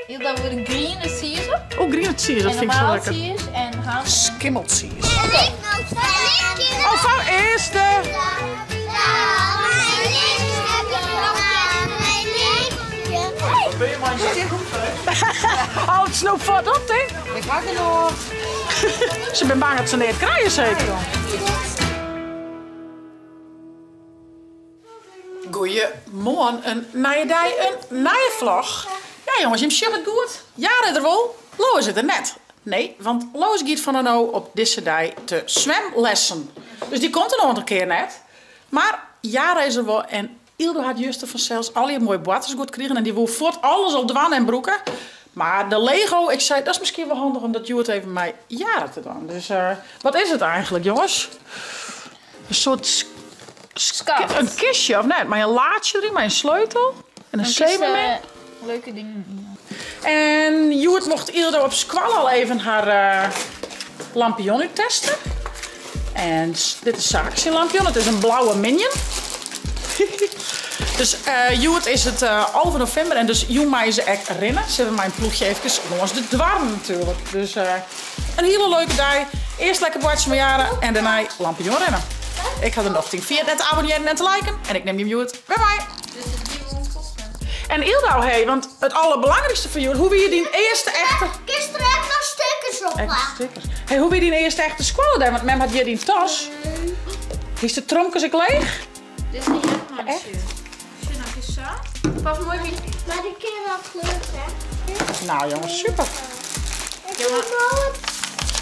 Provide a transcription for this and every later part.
Heel dat wordt green Caesar. Oh, green cheese, dat En vind ik zo normaal lekker. cheese en ham. Skimmel cheese. Oké. Oh, van eerste. Wat ben je maar Oh, het snoep valt op, hè? Ik maak er nog. Ze ben bang dat ze niet krijgen, zeker. Goeiemorgen, een nieuwe dag, een nieuwe vlog. Ja jongens, je ziet het goed? Ja, er wel. Lois zit er net. Nee, want Lois gaat van nou op deze dag te zwemlessen. Dus die komt er nog een keer net. Maar Jara is er wel en Ildo had juist vanzelfs al die mooie boates goed kregen. En die wil voort alles op dwan en broeken. Maar de Lego, ik zei, dat is misschien wel handig om dat Juwet even met Jara te doen. Dus wat is het eigenlijk, jongens? Een soort een kistje, of net? Maar een laadje erin, maar een sleutel. En een zeemermin. Leuke dingen. En Juwet mocht Ildo op squal al even haar lampion testen. En dit is Saxie lampion. Het is een blauwe minion. Dus Juwet is het 11 november en dus Juma is echt rennen. Ze hebben mijn ploegje even langs de dwarm natuurlijk. Dus een hele leuke dag. Eerst lekker boordje met Jaren en daarna lampion rennen. Ik ga er nog 10 via net te abonneren en te liken. En ik neem je Juwet bij mij. En Ildo, hey, want het allerbelangrijkste voor jullie, hoe wil je die eerste echte... Gisteren heb ik nog stickers op. Echte stickers. Hey, hoe wil je die eerste echte squallen dan? Want mem had hier die tas. Is de tromkes ik leeg? Dit is niet echt maar Echt? Zie je nou eens zo? Pas mooi wie. Maar die keer wel kleur, hè? Nou jongens, super. Ik wil het.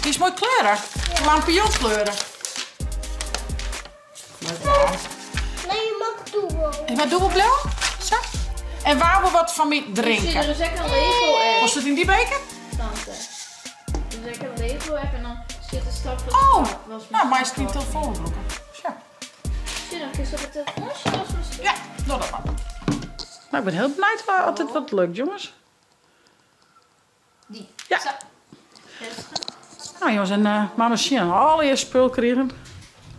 Die is mooi kleurig. Lampionnkleuren. Nee, je mag dubbel. En wat dubbelblauw? Zo. En waar we wat van mij Zie je, er drinken. is echt een Lego app. Was het in die beker? Tante. Er is echt een Lego app en dan zit de stap voor Oh, de stap. nou, maar is het niet telefoon broeken. Zo. Zie je nog eens op het telefoon? Dat was Ja, doe dat maar. Nou, ik ben heel benieuwd waar altijd wat lukt, jongens. die. Ja. Zo. Beste. Nou jongens, en mama zien al je spul kregen.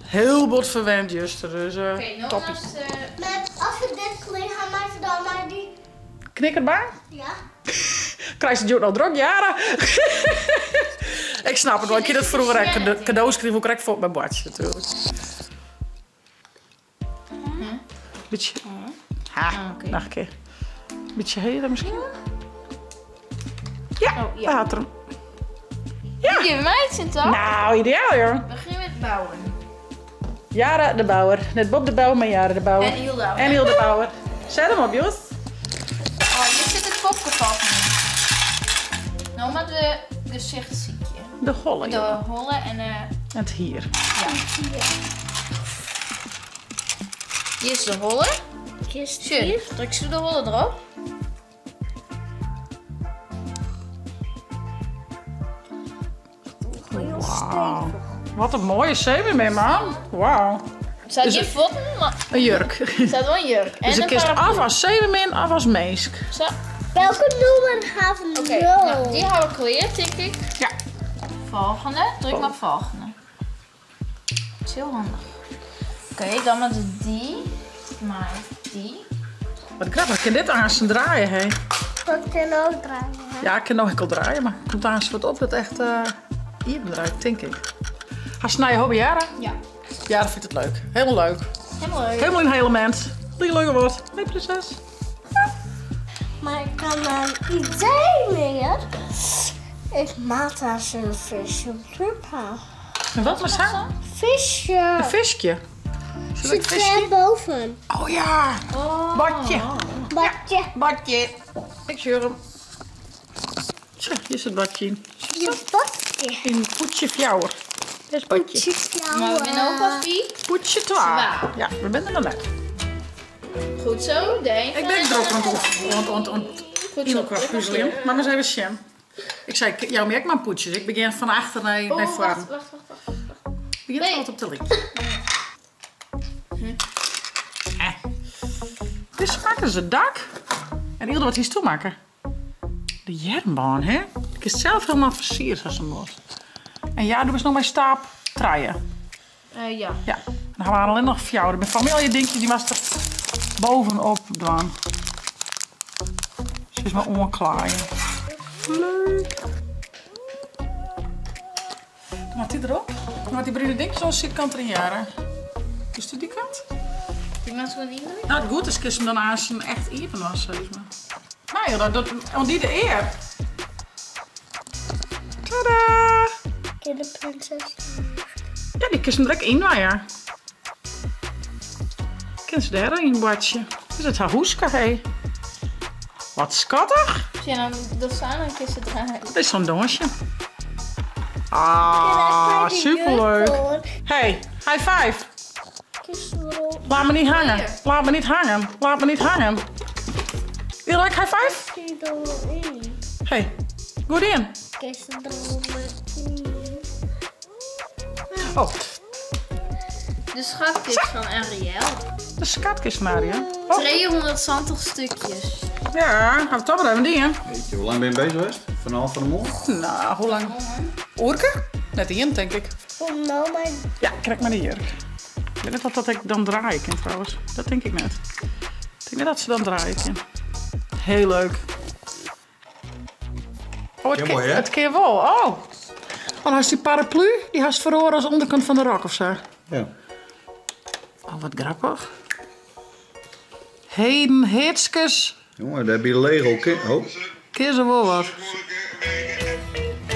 Heel bot verwend, juster. Dus Oké, nog toppie. naast Met, als we dit kleur gaan maken, dan maar die. Knikkerbaar? Ja. Krijg je het al druk, Jara? Ik snap het wel. Ik heb het vroeger echt cadeaus kreeg ook direct voor mijn bordje natuurlijk. Beetje. Ha, oké. nog een keer. Beetje heden misschien? Ja, Oh, ja. daar had er hem. Die bij mij zit toch? Nou, ideaal joh. Begin met bouwen. Jara de Bouwer. Net Bob de Bouwer, maar Jara de Bouwer. En Hilde. En Hilde Bouwer. Zet hem op, Joost. Oh, hier zit het kopje vast nu. Nou, maar de gezichtsziekje. De holle. De joh. holle en En het hier. ja. Hier is de holle. Kist Schön. hier. Druk ze de holle erop. Heel Wauw. stevig. Wat een mooie zeemermin, man. Wauw. Staat Is hier het- voeten, maar Een jurk. er staat wel een jurk. En Dus ik een kies paraplu. af als zeemermin, af als meesk. Zo. Welke nummer gaan we Oké, nou, die hebben we geleerd, denk ik. Ja. Volgende. Druk maar volgende. Dat is heel handig. Oké, dan met die. Maar die. Wat grappig, ik kan dit aan zijn draaien, hé. Dat kan ook draaien. hè? Ja, ik kan nog wel draaien, maar het komt aan wat op dat echt even draait, denk ik. Ga snijden hobby, Jara? Ja. Jara vindt het leuk. Helemaal leuk. Helemaal leuk. Helemaal in element. Die leuke woord. Nee, prinses. Maar ik kan een idee meer. Ik maak daar zo'n visje op. En wat was dat? Visje. Een visje. Zullen we het Zit visje? er boven. Oh ja. Oh. Badje. Badje. Badje. Ik zie hem. Zo, hier is het badje in. Je badje. In poetje fjouwer. Dit is badje. Maar we zijn ook als wie? Poetje 12. Ja, we zijn er nog net. Goed zo, denk Ik ben er ook aan het Goed zo. qua puzzelen. Maar we zijn weer Sjem. Ik zei, jou merk maar poetjes. Ik begin van achter naar Oh, voren. wacht. Ik begin Nee. altijd op de links. Dit smaken ze dak. En Ilde wat hier toemaken. De jermbaan, hè? Ik is zelf helemaal versierd als een mos. En ja, doe eens nog mijn staap traaien. Ja. Ja, dan gaan we alleen nog fjouwen. Mijn familie dingetjes die was er bovenop doen. Ze is maar onklaaien. Leuk. Dan maakt die erop. Dan maakt die bruine ding zoals zit kant erin jaren. Is die kant? Die maakt gewoon niet meer. Nou, goed is, kun je hem dan aan zijn echt even was, zeg maar. Nou ja, dat want die de eer. Tadaa! Kinderprinses. Ja, die kun je hem direct inwaaien. Kun je daar in badje. Is het haar hoeske, hé? Wat schattig. Als je nou dat staan, dan kun je ze draaien. Dat is zo'n donsje. Ah, superleuk. Hey, high five. Laat me niet hangen. Laat me niet hangen. Laat me niet hangen. Wil je high five? Hey, goed in. Oh, De schatkist van Ariel. de schatkist, Maria. Oh, 220 stukjes. ja, gaan we toch maar even die, hè? Weet je, hoe lang ben je bezig geweest? Vanaf van de mond? Nou, hoe lang? Oerke? Net die denk ik. Ja, krijg maar de jurk. Ik weet niet wat ik dan draaien kan trouwens. Dat denk ik net. Ik denk net dat ze dan draaien kan. Heel leuk. Oh, Ja, mooi, hè? het keer wel. Oh. Dan has die paraplu, die has verloren als onderkant van de rok of zo. Ja. Oh, wat grappig. Heden, heetskes. Jongen, daar heb je Lego. Oh. Keer ze wel wat.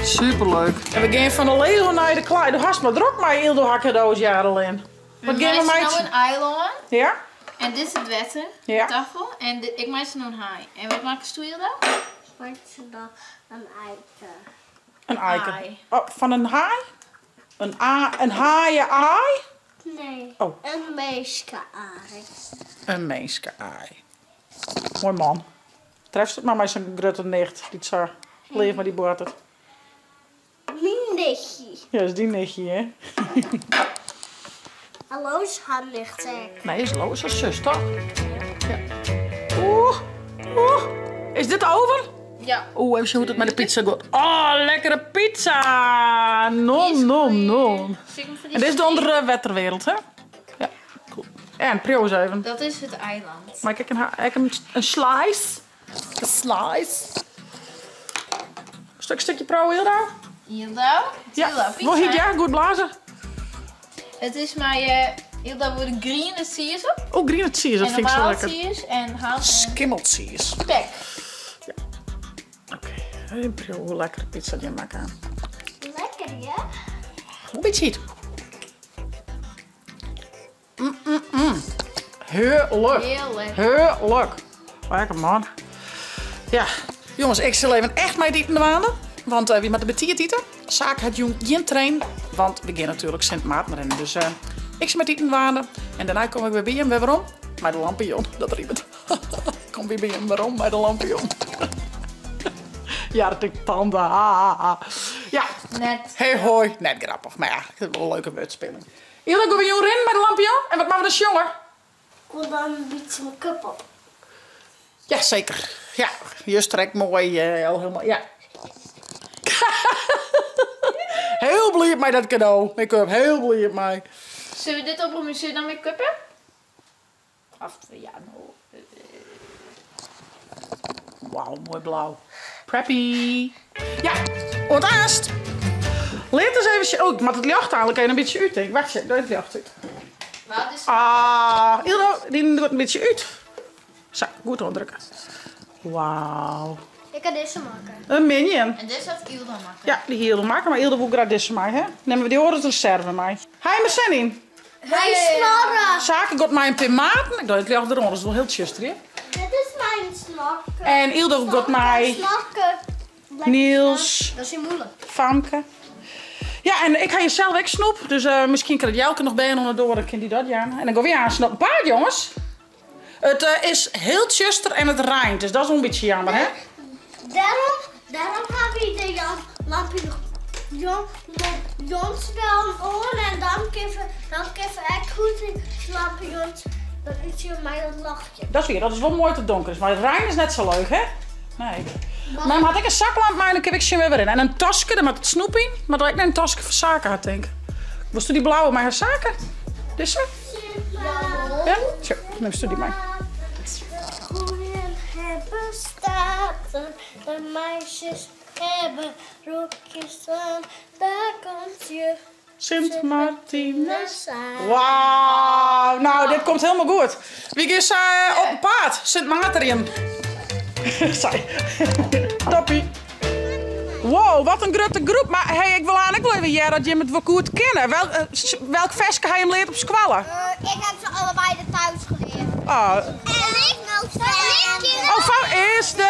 Superleuk. En we gaan van de Lego naar de Klaai. Du hast maar druk maar heel door haar cadeaus jaren in. Wat gaan we maken met? nou een eiland. Ja? En dit is het wetten. Ja. De tafel. En ik maak ze nou een haai. En wat maken ze dan? Maakt ze dan een eiken? Een eiken. Haai. Oh, van een haai? Een haaien-aai? Nee, Oh. een meeske-aai. Een meeske-aai. Mooi man. Treft het maar met zo'n grote nicht. Die zo leeft met die boord. Mijn nichtje. Ja, dat is die nichtje, hè? Hallo, is haar nicht, hè? Nee, is Loos als zus, toch? Ja. Oeh. Oeh. Is dit de oven? Ja. Oeh, even zien hoe het met de pizza gaat. Oh, lekkere pizza! Nom, nom, nom. En dit is de andere wetterwereld, hè? Ja, cool. En prioos even. Dat is het eiland. Maar kijk, een slice. Een slice. Stukje pro, Hilda? Hilda? Ja, Hilda, wil je ja, goed blazen? Het is maar Hilda wordt green en cheese op. Oh, green cheese, dat En vind ik zo normaal lekker. cheese en hout en Skimmel cheese. spek. Oké, een prio, hoe lekkere pizza die maken. Lekker, ja? Een beetje heet. Heerlijk. Heel lekker. Heerlijk. Lekker man. Ja, jongens, ik zal even echt mee eten maanden. Want wie met de betiert eten? Zaak had jong geen train. Want we gaan natuurlijk Sint Maarten rennen. Dus ik zal met eten maanden. En daarna kom ik weer bij hem. Waarom? Met de lampion. Dat riep het. Ik kom weer bij hem. Waarom? Met de lampion. Ja, dat ik tanden. Ja. Net. Hey hoi. Net grappig. Maar ja, ik heb wel een leuke woordspeling. Eerlijk gaan we jong rennen met de lampion. En wat maken we dus jonger? Ik wil dan een beetje mijn cup op. Ja, zeker. Ja, je strekt mooi. Helemaal, ja. Heel blij met dat cadeau. Ik heb heel blij met mij. Zullen we dit oproepen? Zullen we dan make-up hebben? Af, ja, nou. Wauw, mooi blauw. Preppy. Ja, wat aast. Leert eens even. Oh, ik moet het licht halen. Kan je een beetje uit, denk ik. Wacht, doe het licht uit. Wat is Ah, Hildo, die doet een beetje uit. Zo, goed onderdrukken. Wauw. Ik kan deze maken. Een minion. En dit gaat Hilda maken. Ja, die Hilde maken, maar Hilde wil graag deze mij, hè? Nemen we die oren reserve mij. Hij me zin in. Hij snorren. Zaken gaat mij een tomaten. Ik doe het licht eronder, dat is wel heel tjuster, hè? Dit is mijn snakken. En Hilde gaat mij Snakken. Niels, Dat is niet moeilijk. Famke. Ja, en ik ga je zelf ook snoep. Dus misschien kan het Jelke nog bij onderdoor. Dan kan die dat, ja. En dan gaan we weer aan snoep. Paard, jongens. Het is heel tjuster en het rijnt. Dus dat is wel een beetje jammer, hè? Daarom heb je de lampje nog jonsspel on en dan geven ik goed slapen jons. Dan is je mij dat lachje. Dat is wel mooi te donker. Maar het rijnt is net zo leuk, hè? Nee. Maar dan had ik een zaklamp, maar dan heb ik ze weer in. En een tasje, daar met het snoep in. Maar dat ik net een tasje voor zaken had, denk ik. Was toen die blauwe maar haar zaken? Dit zo? Ja? Zo, neem ze die maar. Groeien hebben staat. De meisjes hebben rokjes aan. Daar komt je Sint Martinus. aan. Wauw, nou dit komt helemaal goed. Wie is op een paard? Sint Maarten. Toppie. Wow, wat een grote groep. Maar hey, ik wil eigenlijk wel even dat je het wel goed kennen. Welk versje ga je hem leert op squallen? Ik heb ze allebei de thuis geleerd. Oh, En ik nog steeds. oh van eerste.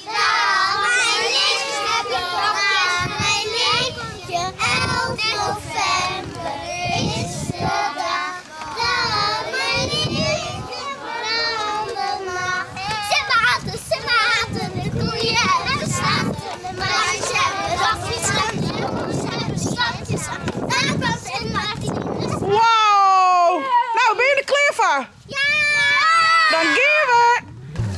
Mijn lichtje heb ik gedaan. Mijn lichtje. 11 november is de dag. Mijn lichtje branden mag. Sint Maarten, de koeien hebben de staten. De meisjes hebben rokjes aan. De jongens hebben slapjes aan. Daar komt Sint Martinus. Wow. Nou, ben je er klaar voor? Ja! Dan gaan we.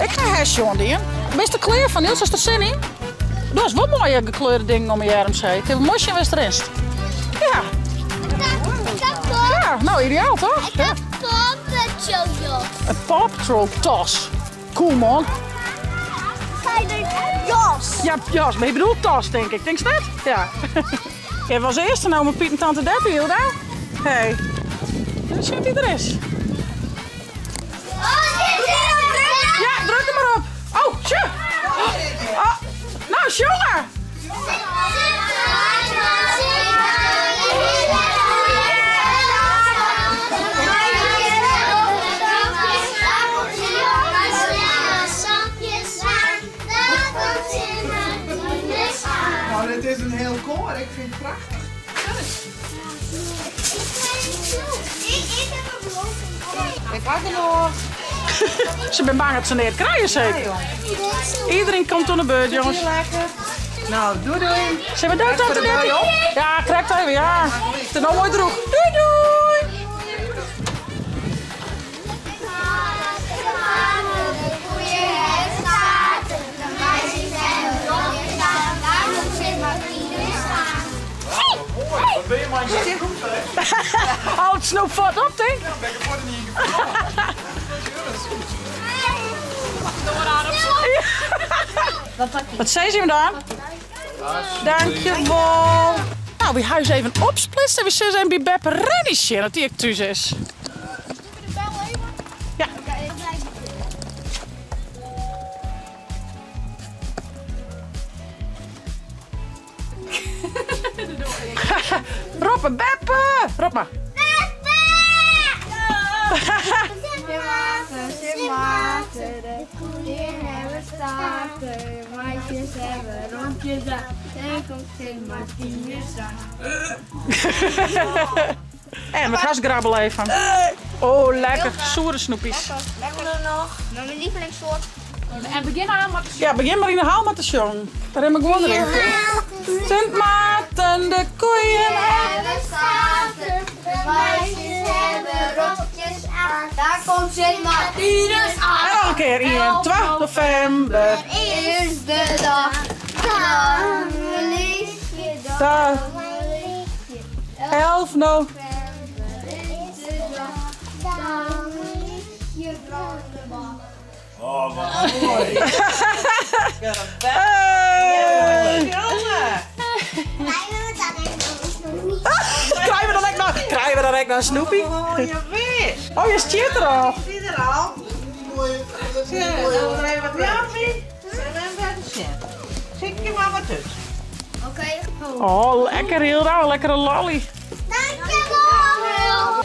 Ik ga hersenen doen. Ben je er klaar van, Niels? Is er zin in? Dat is wel mooie gekleurde dingen om je arm heen. Ik heb een mosje in rest. Ja. Ja, nou ideaal toch? Ik heb poppetjes. Een Paw Patrol tas. Cool man. Ga je er jas? Ja, jas, maar je bedoelt tas denk ik. Denk je dat? Ja. Jij was eerst nou met Piet en Tante Debbie, Hilda. Hey. Dan zit hij er is. Ja, druk hem maar op. Oh, tje. Oh, nou, jongen. Nou, dit is een heel koor. Ik vind het prachtig. Ik had er nog. Ze ben bang dat ze niet krijgen zeker. Iedereen komt op de beurt, jongens. Lekker. Nou, doei doei. Ze hebben daar Tante Even Debbie. op. Ja, krijgt even, ja. Het is nou mooi droeg. Doei doei. Wat ben je man? Al het snoep valt op, denk ik. Wat zei ze hem dan? Dankjewel. Nou, we gaan even opsplitsen en we zijn bij Beppe Rennisje, dat die ik thuis is. Ja. Rob en Beppe! Rob maar. Sint Maarten, de koeien hebben staarten, meisjes hebben rondjes aan, en komt Sint Martinus aan. En wat gasgrabbel even. Oh, lekker. Zoere snoepjes. Lekker nog. Met mijn lievelingssoort. En begin aan met de Ja, begin maar in de haal met de song. Daar heb ik gewoon erin. Sint Maarten, de koeien hebben staarten, de meisjes hebben rokjes aan. Daar komt Sint Martinus aan. en nog een keer in 12 november. Is de dag. Dan verlies je dag. Dag. 11 november. Is de dag. Dan verlies je brandebak. Oh, wat mooi. Hey. Krijgen we dan echt nog? Krijgen we dan echt nog een snoepie? Oh, je weet. Oh, je stiert er al. Zie je er al? Ja, dan we even wat Jappie. En dan verder zitten. Zit je maar wat tussen. Oké. Oh, lekker Hilda. Lekkere lolly. Dankjewel.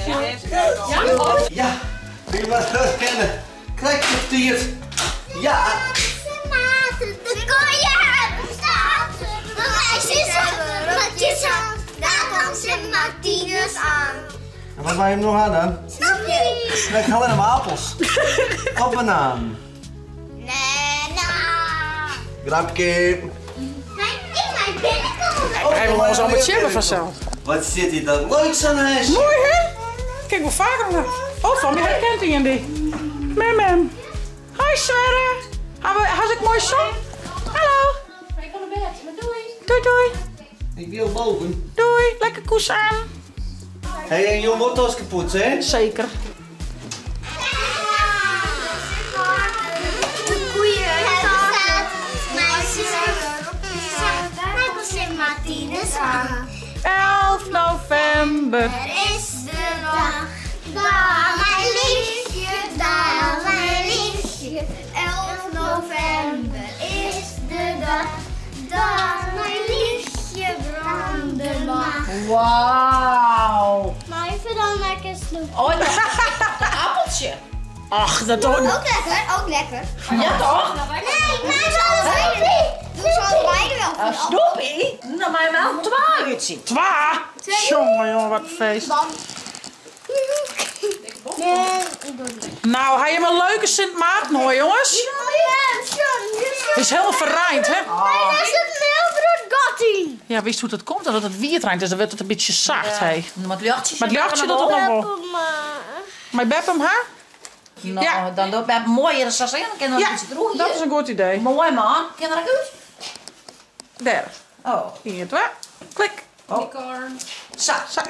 Ja, wil je wat herkennen? Krijg je tiert. Ja, Sint Maarten, de koeien hebben staarten, de meisjes hebben rokjes aan. Daar komt Sint Martinus aan. en wat wij hem nog aan dan? Snoepie. Krijg alleen maar appels. Of banaan. Nee, nou. Grapje. Ik mijn binnenkomen. Hij wil ons allemaal chillen vanzelf. Wat zit hier dan leuks aan huis? Mooi hè? Kijk hoe vaker naar. Oh, van mij herkent hij in die. Mem. Hoi Sverre. Had ik mooi zon? Hallo. Ik ga naar bed, maar doei. Doei. Ik wil boven. Doei. Lekker koes aan. Hé, en je wortels kapot, hè? Zeker. De koeien hebben staarten, meisjes hebben rokjes 11 november. Er is de dag, dag mijn liefje, dag mijn liefje. 11 november is de dag, dag mijn liefje branden mag. Wauw. Maar even dan lekker snoep. Oh, dat is een appeltje. Ach, dat toch. Ook lekker, ook lekker. Ja, toch? Nee, maar zo allebei. Doe ze allebei wel Een snoepie? Nou, maar wel 2 uitzien. Twa! Jongen, wat een feest. Nee, ik doe het niet. Nou, hij heeft een leuke Sint Maarten hoor, jongens. Het is heel verrijnd, hè? Nee, dat is het meelbrood Gotti. Ja, wist hoe het komt? Dat het wietrijnd is, dan werd het een beetje zacht, hé. Maar het luchtje. Maar het luchtje dat het nog wel. Maar Beb hem, hè? Nou, Ja. dan doe ik een mooiere sassen. Dan kan Ja, je iets droegen. dat is een goed idee. Mooi man. Ken je dat uit? Daar. Oh. Hier, twee. Klik. Zo. Zo.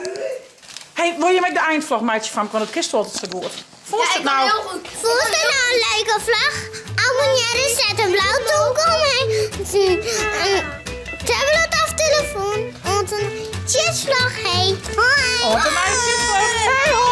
Hey, wil je met de eindvlog, maatje, van? Want het kist altijd zo goed. Voel je het nou? Vond je nou een leuke vlog? Abonneer, zet een blauw toekom en tablet of telefoon. Want een chisvlog, hey. Hoi. Oh, wat een eindvlog. Hey, hoi.